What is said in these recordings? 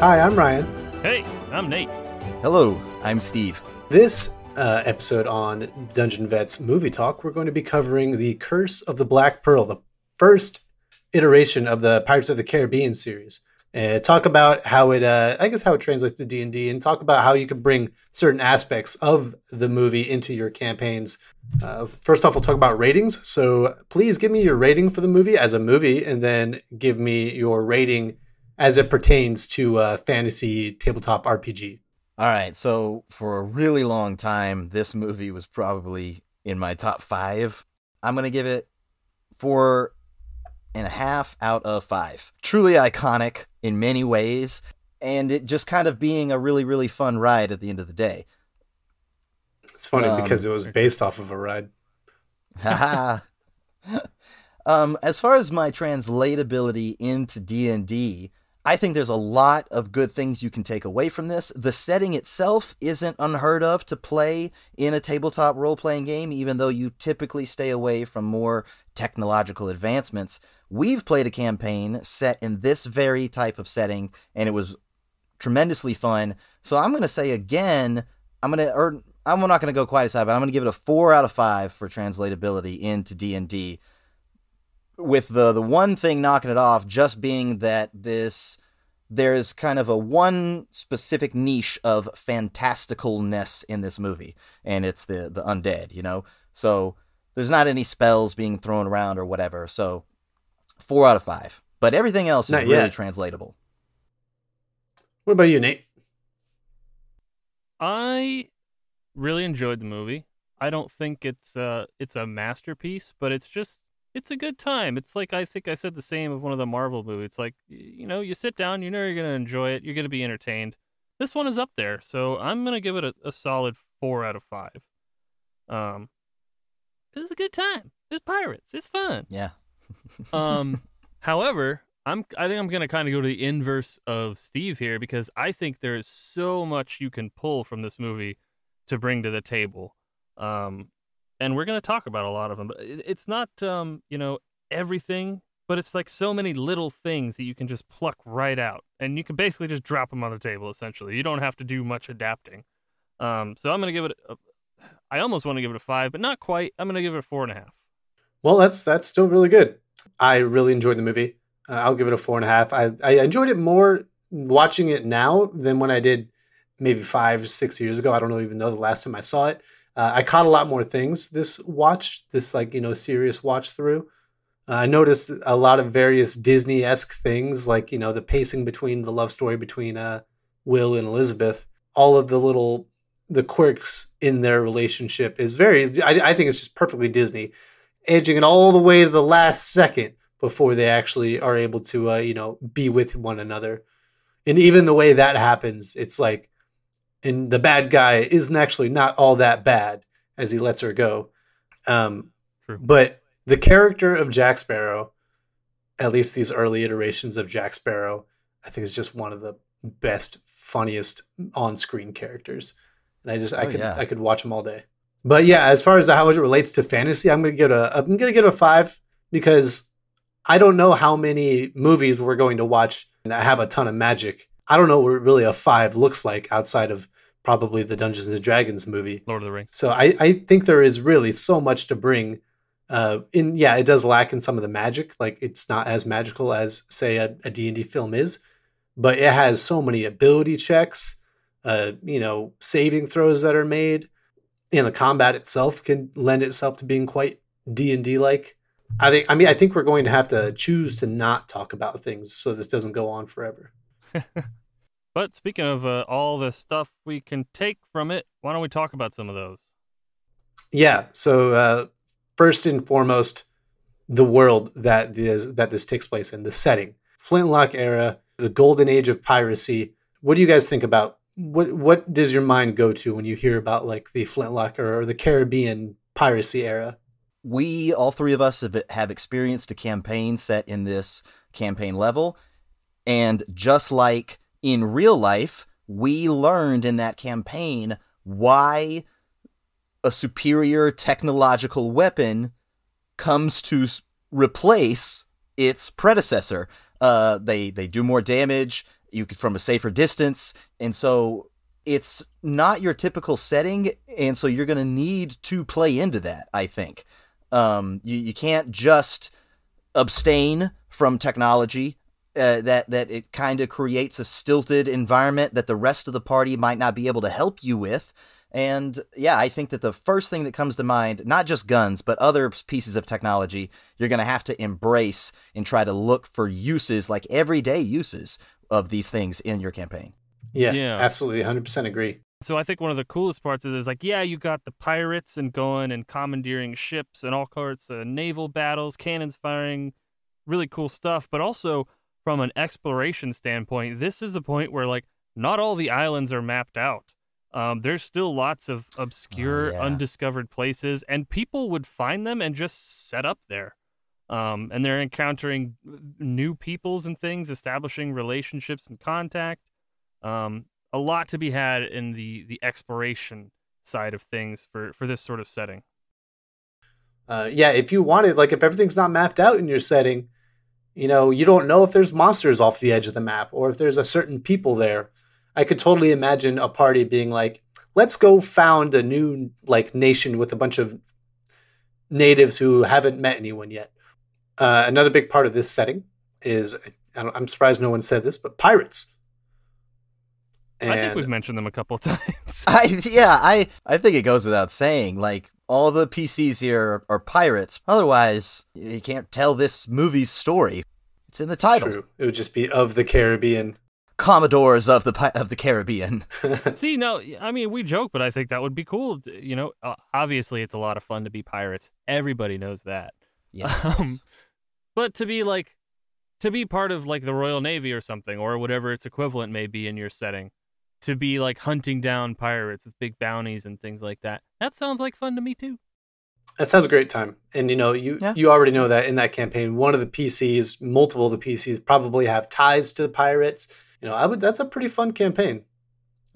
Hi, I'm Ryan. Hey, I'm Nate. Hello, I'm Steve. This episode on Dungeon Vets Movie Talk, we're going to be covering The Curse of the Black Pearl, the first iteration of the Pirates of the Caribbean series. And talk about how it, how it translates to D&D, and talk about how you can bring certain aspects of the movie into your campaigns. First off, we'll talk about ratings. So please give me your rating for the movie as a movie, and then give me your rating as it pertains to fantasy tabletop RPG. All right, so for a really long time, this movie was probably in my top 5. I'm going to give it 4.5 out of 5. Truly iconic in many ways, and it just kind of being a really, really fun ride at the end of the day. It's funny because it was based off of a ride. Haha. As far as my translatability into D&D, I think there's a lot of good things you can take away from this. The setting itself isn't unheard of to play in a tabletop role-playing game, even though you typically stay away from more technological advancements. We've played a campaign set in this very type of setting, and it was tremendously fun. So I'm going to say again, I'm not going to go quite as high, but I'm going to give it a 4 out of 5 for translatability into D&D. With the one thing knocking it off just being that there's kind of a one specific niche of fantasticalness in this movie, and it's the undead, you know? So there's not any spells being thrown around or whatever, so 4 out of 5. But everything else is really translatable. What about you, Nate? I really enjoyed the movie. I don't think it's a masterpiece, but it's a good time. It's like, I think I said the same of one of the Marvel movies. It's like, you know, you sit down, you know you're going to enjoy it, you're going to be entertained. This one is up there, so I'm going to give it a solid 4 out of 5. It was a good time. It's pirates. It's fun. Yeah. However, I think I'm going to kind of go to the inverse of Steve here, because I think there's so much you can pull from this movie to bring to the table. And we're going to talk about a lot of them, but it's not, everything, but it's like so many little things that you can just pluck right out, and you can basically just drop them on the table, essentially. You don't have to do much adapting. So I'm going to give it, I almost want to give it a 5, but not quite. I'm going to give it a 4.5. Well, that's still really good. I really enjoyed the movie. I'll give it a 4.5. I enjoyed it more watching it now than when I did maybe 5-6 years ago. I don't even know the last time I saw it. I caught a lot more things this serious watch through. I noticed a lot of various Disney-esque things, like, the pacing between the love story between Will and Elizabeth. All of the quirks in their relationship is I think it's just perfectly Disney, edging it all the way to the last second before they actually are able to, be with one another. And even the way that happens, it's like, and the bad guy isn't actually not all that bad as he lets her go. True. But the character of Jack Sparrow, at least these early iterations of Jack Sparrow, I think is just one of the best, funniest on-screen characters. And I could watch him all day. But yeah, as far as how it relates to fantasy, I'm gonna give it a 5, because I don't know how many movies we're going to watch that have a ton of magic. I don't know what really a 5 looks like outside of probably the Dungeons and Dragons movie, Lord of the Rings. So I think there is really so much to bring. It does lack in some of the magic. Like, it's not as magical as, say, a D&D film is, but it has so many ability checks, saving throws that are made, and the combat itself can lend itself to being quite D&D like. I think we're going to have to choose to not talk about things so this doesn't go on forever. But speaking of all the stuff we can take from it, why don't we talk about some of those? Yeah. So first and foremost, the world that this takes place in, the setting, Flintlock era, the golden age of piracy. What do you guys think about? What does your mind go to when you hear about, like, the Flintlock or the Caribbean piracy era? We, all three of us, have experienced a campaign set in this campaign level, and just like in real life, we learned in that campaign why a superior technological weapon comes to replace its predecessor. They do more damage. from a safer distance. And so it's not your typical setting, and so you're going to need to play into that, I think. You can't just abstain from technology. That it kind of creates a stilted environment that the rest of the party might not be able to help you with. And yeah, I think that the first thing that comes to mind, not just guns, but other pieces of technology, you're going to have to embrace and try to look for uses, like everyday uses of these things in your campaign. Yeah. Absolutely. 100% agree. So I think one of the coolest parts is like, yeah, you got the pirates and going and commandeering ships and all sorts of naval battles, cannons firing, really cool stuff. But also from an exploration standpoint, this is the point where like not all the islands are mapped out. There's still lots of obscure, undiscovered places, and people would find them and just set up there. And they're encountering new peoples and things, establishing relationships and contact. A lot to be had in the exploration side of things for this sort of setting. If you wanted, like if everything's not mapped out in your setting, you know, you don't know if there's monsters off the edge of the map or if there's a certain people there. I could totally imagine a party being like, let's go found a new like nation with a bunch of natives who haven't met anyone yet. Another big part of this setting is, I'm surprised no one said this, but pirates. And I think we've mentioned them a couple of times. I think it goes without saying, like, all the PCs here are pirates. Otherwise, you can't tell this movie's story. It's in the title. True. It would just be of the Caribbean. Commodores of the Caribbean. See, no, I mean, we joke, but I think that would be cool. You know, obviously it's a lot of fun to be pirates. Everybody knows that. Yes. But to be part of like the Royal Navy or something, or whatever its equivalent may be in your setting, to be like hunting down pirates with big bounties and things like that. That sounds like fun to me too. That sounds a great time. And you know, you already know that in that campaign, one of the PCs, multiple of the PCs probably have ties to the pirates. You know, that's a pretty fun campaign.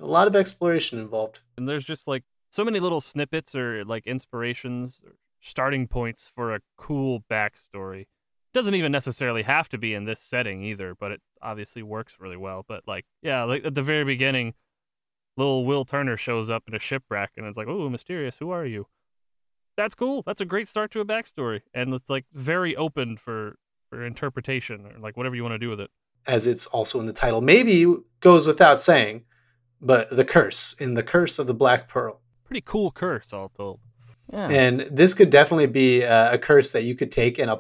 A lot of exploration involved. And there's just like so many little snippets or like inspirations or starting points for a cool backstory. Doesn't even necessarily have to be in this setting either, but it obviously works really well. But like, yeah, like at the very beginning, little Will Turner shows up in a shipwreck and it's like, oh, mysterious, who are you? That's cool. That's a great start to a backstory. And it's like very open for interpretation or like whatever you want to do with it. As it's also in the title, maybe goes without saying, but the curse of the Black Pearl. Pretty cool curse, all told. Yeah. And this could definitely be a curse that you could take and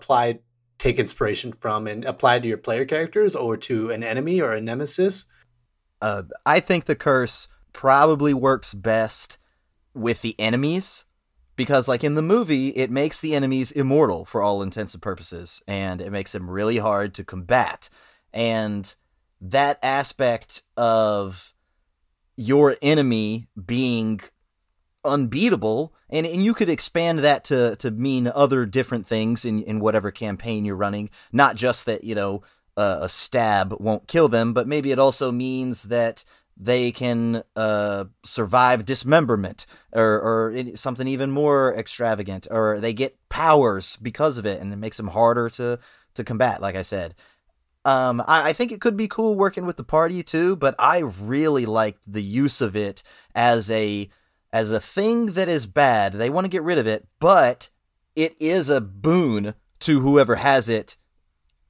take inspiration from and apply to your player characters or to an enemy or a nemesis. I think the curse probably works best with the enemies because, like in the movie, it makes the enemies immortal for all intents and purposes, and it makes them really hard to combat. And that aspect of your enemy being unbeatable, and you could expand that to mean other different things in whatever campaign you're running. Not just that, you know, a stab won't kill them, but maybe it also means that they can survive dismemberment or something even more extravagant, or they get powers because of it, and it makes them harder to combat, like I said. I think it could be cool working with the party too, but I really liked the use of it as a thing that is bad. They want to get rid of it, but it is a boon to whoever has it,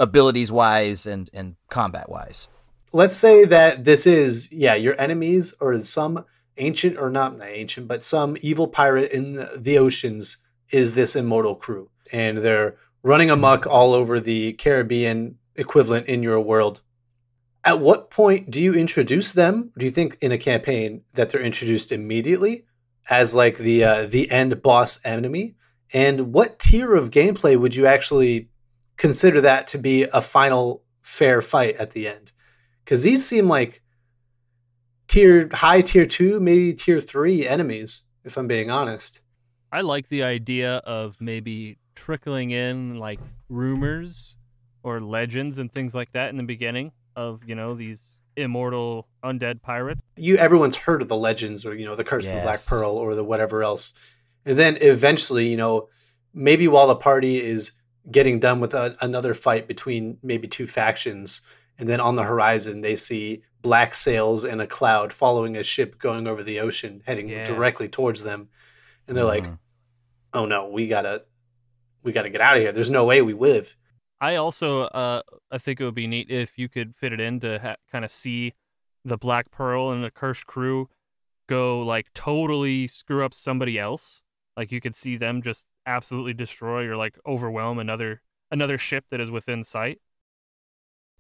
abilities-wise and combat-wise. Let's say that this is, your enemies or some ancient, or not ancient, but some evil pirate in the oceans is this immortal crew. And they're running amok all over the Caribbean equivalent in your world. At what point do you introduce them? Do you think in a campaign that they're introduced immediately as like the end boss enemy? And what tier of gameplay would you actually consider that to be a final fair fight at the end? Because these seem like high tier 2, maybe tier 3 enemies, if I'm being honest. I like the idea of maybe trickling in like rumors or legends and things like that in the beginning of, you know, these immortal undead pirates. Everyone's heard of the legends or, you know, the curse of the Black Pearl or the whatever else. And then eventually, you know, maybe while the party is getting done with another fight between maybe two factions, and then on the horizon they see black sails and a cloud following a ship going over the ocean, heading directly towards them, and they're like, "Oh no, we gotta get out of here. There's no way we live." I also, I think it would be neat if you could fit it in to kind of see the Black Pearl and the Cursed Crew go like totally screw up somebody else. Like you could see them just absolutely destroy or like overwhelm another ship that is within sight.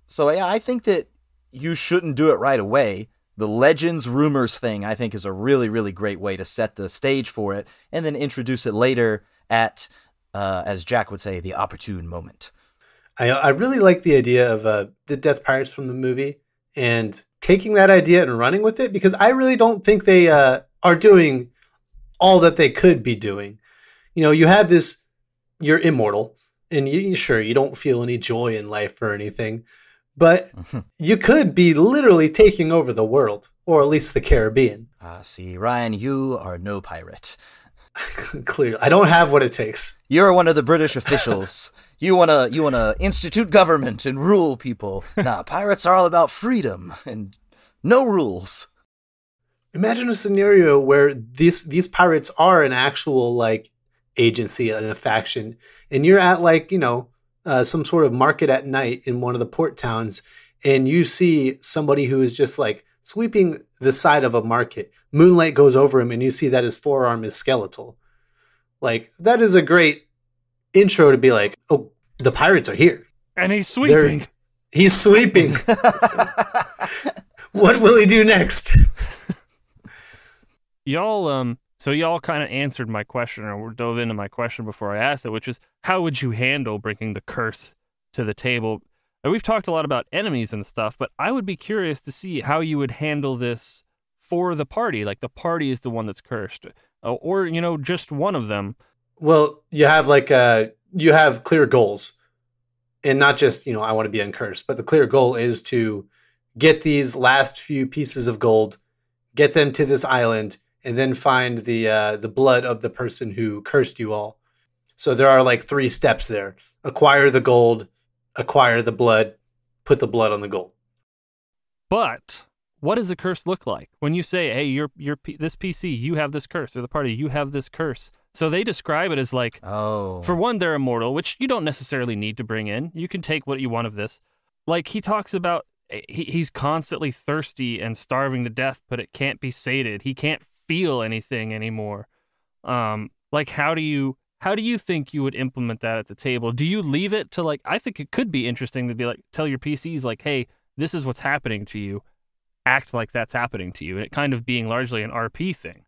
So yeah, I think that you shouldn't do it right away. The legends, rumors thing, I think, is a really, really great way to set the stage for it, and then introduce it later at, as Jack would say, the opportune moment. I really like the idea of the Death Pirates from the movie and taking that idea and running with it, because I really don't think they are doing all that they could be doing. You know, you have this, you're immortal, and sure, you don't feel any joy in life or anything, but you could be literally taking over the world, or at least the Caribbean. See, Ryan, you are no pirate. Clearly, I don't have what it takes. You're one of the British officials. You wanna institute government and rule people. Nah, pirates are all about freedom and no rules. Imagine a scenario where these pirates are an actual like agency and a faction, and you're at like, you know, some sort of market at night in one of the port towns, and you see somebody who is just like sweeping the side of a market. Moonlight goes over him, and you see that his forearm is skeletal. Like, that is a great intro to be like, oh, the pirates are here. And he's sweeping. He's sweeping. What will he do next? So y'all kind of answered my question, or dove into my question before I asked it, which is, how would you handle bringing the curse to the table? And we've talked a lot about enemies and stuff, but I would be curious to see how you would handle this for the party. Like, the party is the one that's cursed, or, you know, just one of them. Well, you have like you have clear goals, and not just, you know, I want to be uncursed, but the clear goal is to get these last few pieces of gold, get them to this island, and then find the blood of the person who cursed you all. So there are like 3 steps there: acquire the gold, acquire the blood, put the blood on the gold. But what does the curse look like? When you say, hey, you're this PC, you have this curse, or the party, you have this curse. So they describe it as like, for one, they're immortal, which you don't necessarily need to bring in. You can take what you want of this. Like, he talks about, he's constantly thirsty and starving to death, but it can't be sated. He can't feel anything anymore. Like, how do you think you would implement that at the table? Do you leave it to, like, I think it could be interesting to be like, tell your PCs like, hey, this is what's happening to you. Act like that's happening to you. And it kind of being largely an RP thing.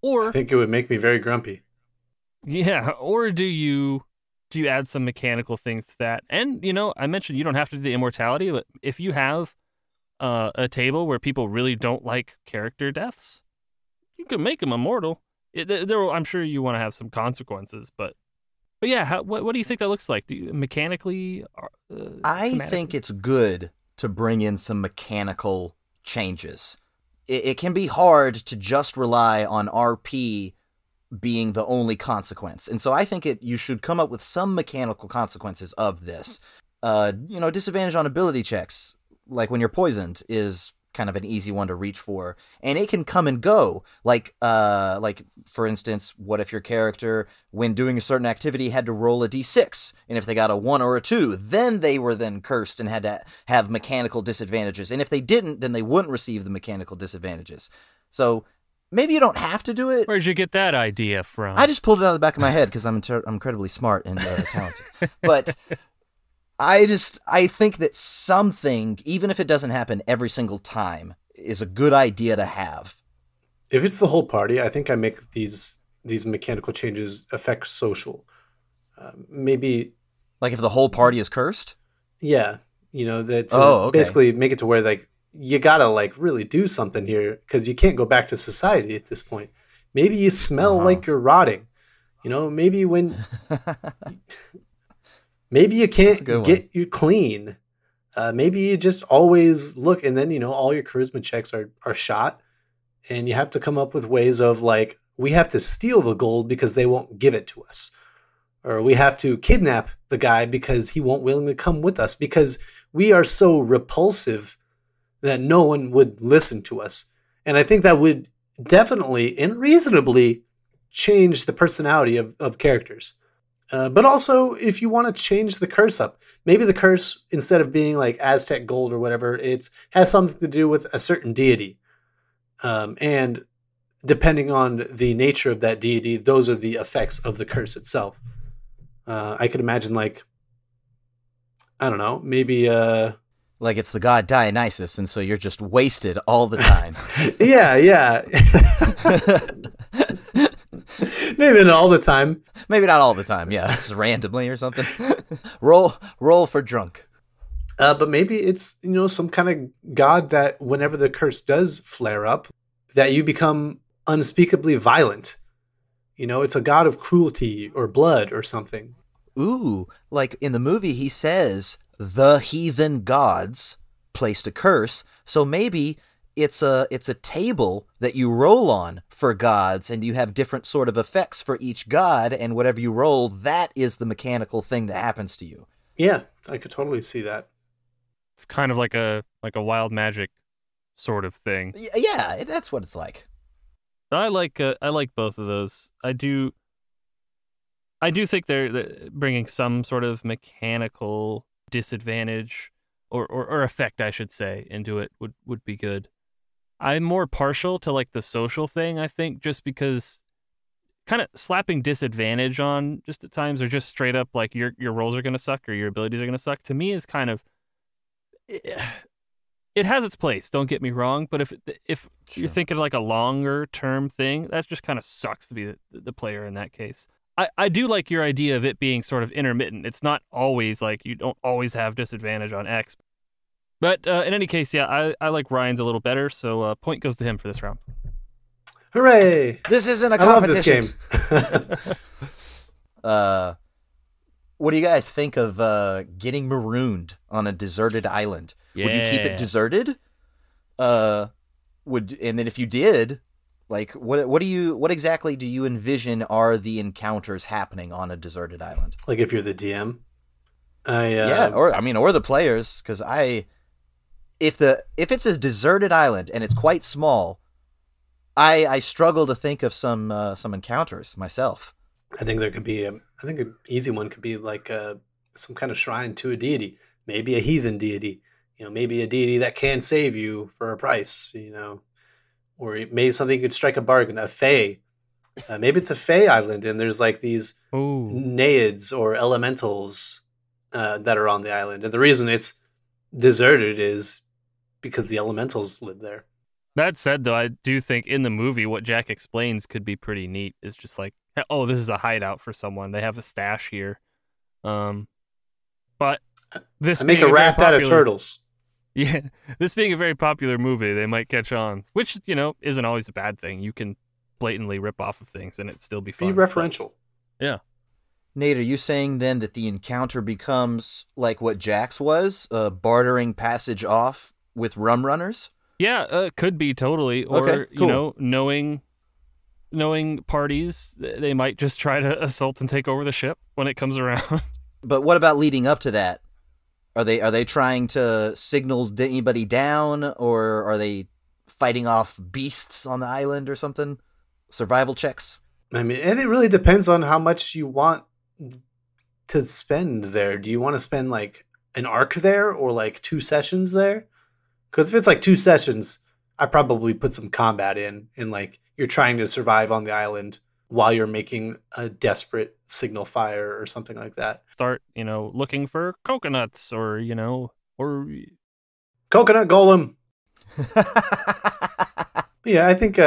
Or I think it would make me very grumpy. Yeah. Or do you add some mechanical things to that? And, you know, I mentioned you don't have to do the immortality, but if you have a table where people really don't like character deaths, you can make them immortal. I'm sure you want to have some consequences, but yeah, what do you think that looks like? Do you mechanically? I think it's good to bring in some mechanical changes. It can be hard to just rely on RP being the only consequence, and so I think you should come up with some mechanical consequences of this. You know, disadvantage on ability checks, like when you're poisoned, is kind of an easy one to reach for, and it can come and go. Like for instance, what if your character, when doing a certain activity, had to roll a d6, and if they got a 1 or a 2, then they were then cursed and had to have mechanical disadvantages, and if they didn't, then they wouldn't receive the mechanical disadvantages. So maybe you don't have to do it. Where'd you get that idea from? I just pulled it out of the back of my head because I'm incredibly smart and talented. But I think that something, even if it doesn't happen every single time, is a good idea to have. If it's the whole party, I think I make these mechanical changes affect social. Maybe like if the whole party is cursed. Yeah, you know, that okay. Basically make it to where like you gotta like really do something here, because you can't go back to society at this point. Maybe you smell like you're rotting. You know, maybe when. Maybe you can't get you clean. Maybe you just always look, and then, you know, all your charisma checks are shot, and you have to come up with ways of like, we have to steal the gold because they won't give it to us. or we have to kidnap the guy because he won't willingly come with us because we are so repulsive that no one would listen to us. And I think that would definitely and reasonably change the personality of characters. But also, if you want to change the curse up, maybe the curse, instead of being like Aztec gold or whatever, it has something to do with a certain deity. And depending on the nature of that deity, those are the effects of the curse itself. I could imagine, like, I don't know, maybe... like it's the god Dionysus, and so you're just wasted all the time. yeah. Maybe not all the time. Maybe not all the time, yeah. Just randomly or something. roll for drunk. But maybe it's, some kind of god that whenever the curse does flare up, that you become unspeakably violent. It's a god of cruelty or blood or something. Ooh, like in the movie he says, the heathen gods placed a curse, so maybe it's a table that you roll on for gods, and you have different sort of effects for each god, and whatever you roll, that is the mechanical thing that happens to you. Yeah, I could totally see that. It's kind of like a wild magic sort of thing. Yeah, that's what it's like. I like both of those. I do think they're bringing some sort of mechanical disadvantage or effect, I should say, into it would be good. I'm more partial to like the social thing, I think, just because kind of slapping disadvantage on just at times, or just straight up like your rolls are going to suck or your abilities are going to suck, to me is kind of, it has its place, don't get me wrong, but if Sure. You're thinking like a longer term thing, that just kind of sucks to be the player in that case. I do like your idea of it being sort of intermittent. It's not always like you don't always have disadvantage on X. But in any case, yeah, I like Ryan's a little better, so point goes to him for this round. Hooray! This isn't a I love this competition. game. What do you guys think of getting marooned on a deserted island? Yeah. Would you keep it deserted? And then if you did, like what exactly do you envision are the encounters happening on a deserted island? Like if you're the DM, or the players, because if it's a deserted island and it's quite small, I struggle to think of some encounters myself. I think there could be an easy one could be like some kind of shrine to a deity, maybe a heathen deity, maybe a deity that can save you for a price, or maybe something you could strike a bargain, a fae. Maybe it's a fae island and there's like these naiads or elementals that are on the island. And the reason it's deserted is because the elementals live there. That said, though, I do think in the movie what Jack explains could be pretty neat. It's just like, oh, this is a hideout for someone. They have a stash here. But this I make a raft out of turtles. Yeah, this being a very popular movie, they might catch on, which, isn't always a bad thing. You can blatantly rip off of things and it still be fun. Be referential. But, yeah. Nate, are you saying then that the encounter becomes like what Jack's was, bartering passage off with rum runners? Yeah, could be totally. Or, okay, cool. Knowing parties, they might just try to assault and take over the ship when it comes around. But what about leading up to that? Are they trying to signal anybody down, or are they fighting off beasts on the island or something? Survival checks? I mean, and it really depends on how much you want to spend there. Do you want to spend like an arc there or like 2 sessions there? Because if it's like 2 sessions, I probably put some combat in, and like you're trying to survive on the island while you're making a desperate signal fire or something like that. Start, looking for coconuts or coconut golem. Yeah, I think,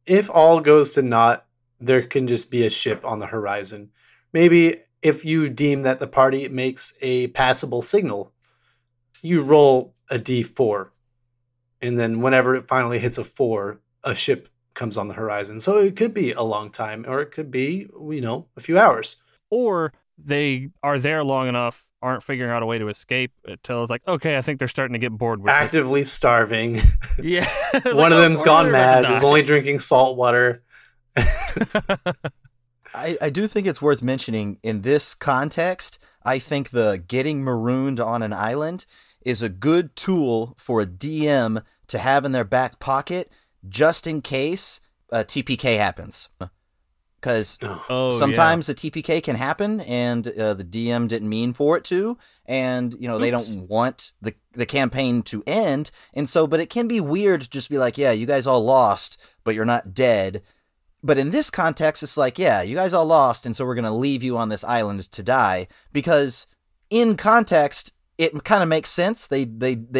if all goes to naught, there can just be a ship on the horizon. Maybe if you deem that the party makes a passable signal, you roll a d4. And then whenever it finally hits a 4, a ship comes on the horizon. So it could be a long time, or it could be, a few hours. Or they are there long enough, aren't figuring out a way to escape until it's like, okay, I think they're starting to get bored with actively starving. Yeah. One of them's gone mad, is only drinking salt water. I do think it's worth mentioning in this context. I think the getting marooned on an island is a good tool for a DM to have in their back pocket just in case a TPK happens. Because sometimes a TPK can happen and the DM didn't mean for it to, and they don't want the campaign to end, and so, but it can be weird to just be like, yeah, you guys all lost, but you're not dead. But in this context, it's like, yeah, you guys all lost, and so we're going to leave you on this island to die, because in context, it kind of makes sense. They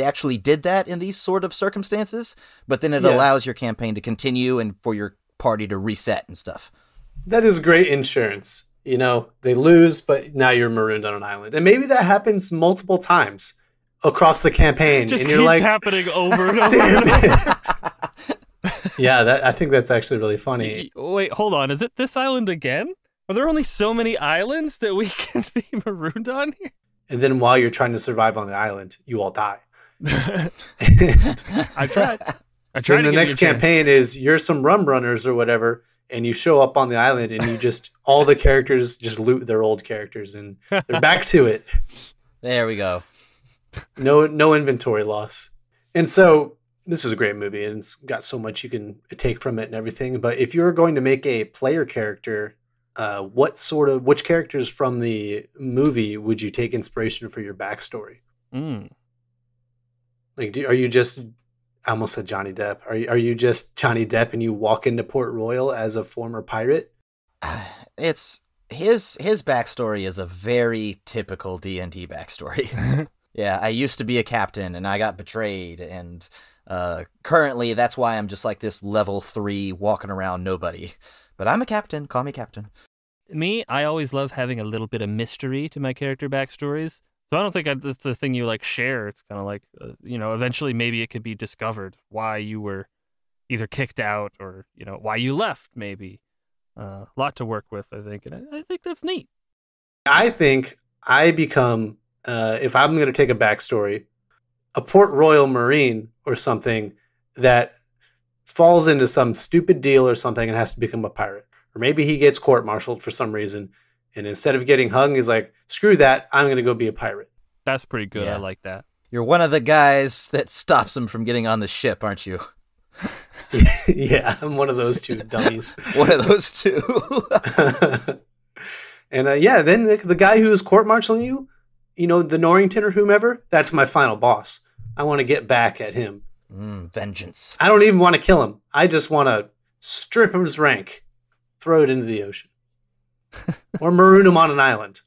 actually did that in these sort of circumstances, but then it allows your campaign to continue and for your party to reset and stuff. That is great insurance. They lose, but now you're marooned on an island. And maybe that happens multiple times across the campaign. Just and you're keeps like, happening over and over and over. Yeah, I think that's actually really funny. Wait, hold on. Is it this island again? Are there only so many islands that we can be marooned on here? And then while you're trying to survive on the island, you all die. I tried. Then the next campaign is you're some rum runners or whatever, and you show up on the island and you just, all the characters just loot their old characters and they're back to it. There we go. No inventory loss. And so this is a great movie and it's got so much you can take from it and everything. But if you're going to make a player character, which characters from the movie would you take inspiration for your backstory? Like, are you just, I almost said Johnny Depp. Are you just Johnny Depp and you walk into Port Royal as a former pirate? It's his backstory is a very typical D&D backstory. Yeah, I used to be a captain and I got betrayed, and currently that's why I'm just like this level 3 walking around nobody. But I'm a captain. Call me captain. Me, I always love having a little bit of mystery to my character backstories. So I don't think that's the thing you share. It's kind of like, eventually maybe it could be discovered why you were either kicked out or, why you left maybe. A lot to work with, I think. And I think that's neat. I think I become, if I'm going to take a backstory, a Port Royal Marine or something that falls into some stupid deal or something and has to become a pirate. Or maybe he gets court-martialed for some reason. And instead of getting hung, he's like, screw that, I'm going to go be a pirate. That's pretty good. Yeah. I like that. You're one of the guys that stops him from getting on the ship, aren't you? Yeah, I'm one of those two dummies. One of those two. And then the guy who is court-martialing you, the Norrington or whomever, that's my final boss. I want to get back at him. Vengeance. I don't even want to kill him. I just want to strip him his rank, throw it into the ocean. Or maroon him on an island.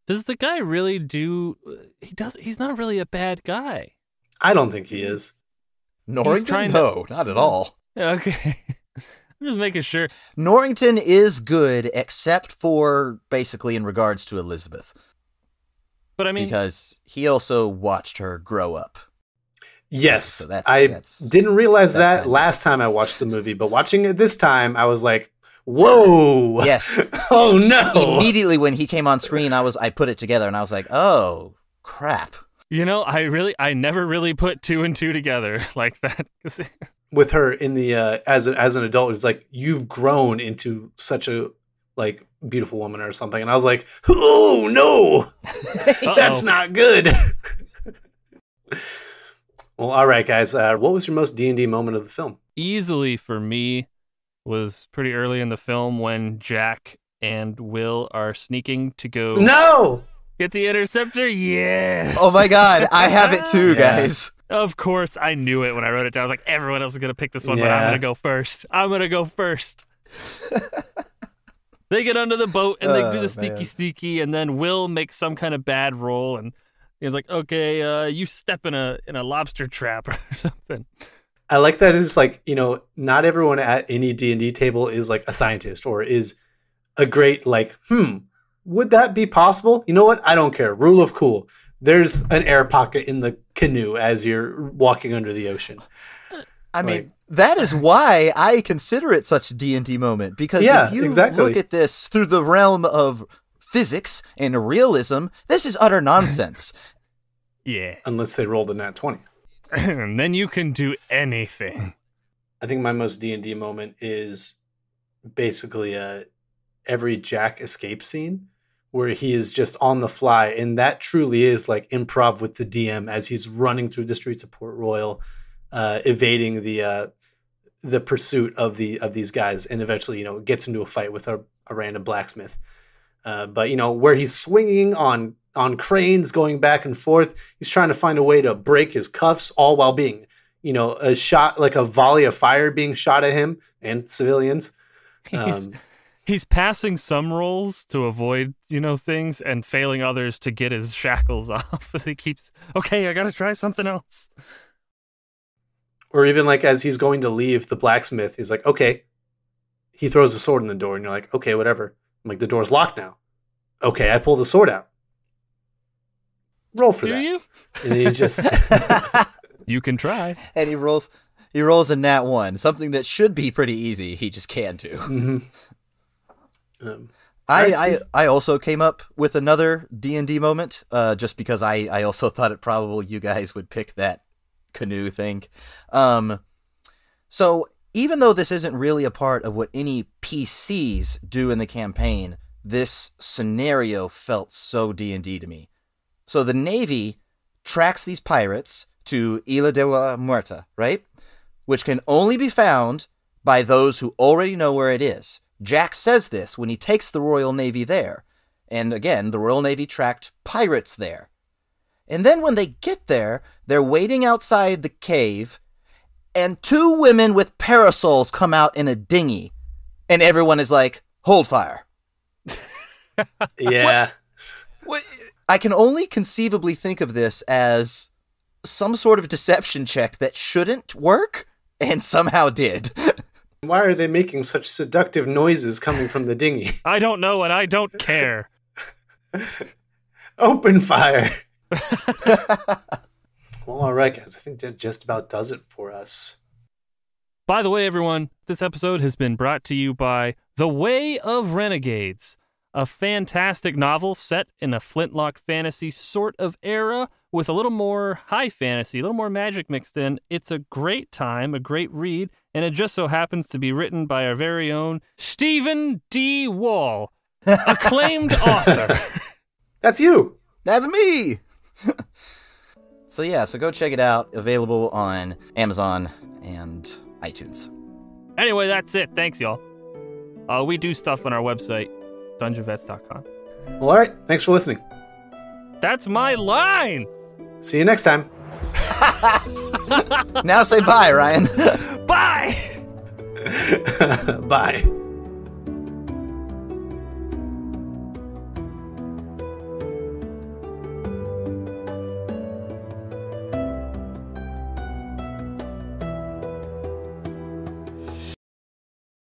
Does the guy really do... He's not really a bad guy. I don't think he is. Norrington? No, not at all. Okay. I'm just making sure. Norrington is good, except for basically in regards to Elizabeth. But I mean... Because he also watched her grow up. Yes. So I didn't realize that last time I watched the movie, but watching it this time, I was like, whoa. Yes. Oh, no. Immediately when he came on screen, I put it together and I was like, oh, crap. I never really put 2 and 2 together like that. With her in the as an adult, it's like you've grown into such a beautiful woman or something, and I was like, oh no, that's not good. Well, all right, guys. What was your most D&D moment of the film? Easily for me was pretty early in the film when Jack and Will are sneaking to go get the interceptor. Yes. Oh my god, I have it too, guys. Of course, I knew it when I wrote it down. I was like, everyone else is going to pick this one, but I'm going to go first. They get under the boat, and they do the sneaky, and then Will makes some kind of bad roll, and he's like, okay, you step in a lobster trap or something. I like that it's not everyone at any D&D table is a scientist or is a great, would that be possible? You know what? I don't care. Rule of cool. There's an air pocket in the canoe as you're walking under the ocean. I mean, that is why I consider it such a D&D moment. Because if you look at this through the realm of physics and realism, this is utter nonsense. Yeah. Unless they rolled a nat 20. And then you can do anything. I think my most D&D moment is basically every Jack escape scene where he is just on the fly, and that truly is like improv with the DM as he's running through the streets of Port Royal, evading the pursuit of these guys, and eventually, gets into a fight with a random blacksmith. But where he's swinging on cranes, going back and forth, he's trying to find a way to break his cuffs, all while being, a shot, like a volley of fire being shot at him and civilians. He's passing some rolls to avoid, things, and failing others to get his shackles off as he keeps, okay, I gotta try something else. Or even like as he's going to leave the blacksmith, he's like, okay. He throws a sword in the door, and you're like, okay, whatever. I'm like, the door's locked now. Okay, I pull the sword out. Roll for that. Do you? And then you just... You can try. And he rolls a nat 1, something that should be pretty easy. He just can do. Mm-hmm. I also came up with another D&D moment, just because I also thought it probable you guys would pick that canoe thing. So even though this isn't really a part of what any PCs do in the campaign, this scenario felt so D&D to me. So the Navy tracks these pirates to Isla de la Muerta, right? Which can only be found by those who already know where it is. Jack says this when he takes the Royal Navy there. And again, the Royal Navy tracked pirates there. And then when they get there, they're waiting outside the cave, and 2 women with parasols come out in a dinghy. And everyone is like, hold fire. Yeah. What? I can only conceivably think of this as some sort of deception check that shouldn't work, and somehow did. Why are they making such seductive noises coming from the dinghy? I don't know, and I don't care. Open fire. Well, all right, guys. I think that just about does it for us. By the way, everyone, this episode has been brought to you by The Way of Renegades, a fantastic novel set in a flintlock fantasy sort of era with a little more high fantasy, a little more magic mixed in. It's a great time, a great read, and it just so happens to be written by our very own Stephen D. Wall, acclaimed author. That's you. That's me. So go check it out. Available on Amazon and iTunes. Anyway, that's it. Thanks, y'all. We do stuff on our website, dungeonvets.com. Well, all right. Thanks for listening. That's my line. See you next time. Now say bye, Ryan. Bye. Bye.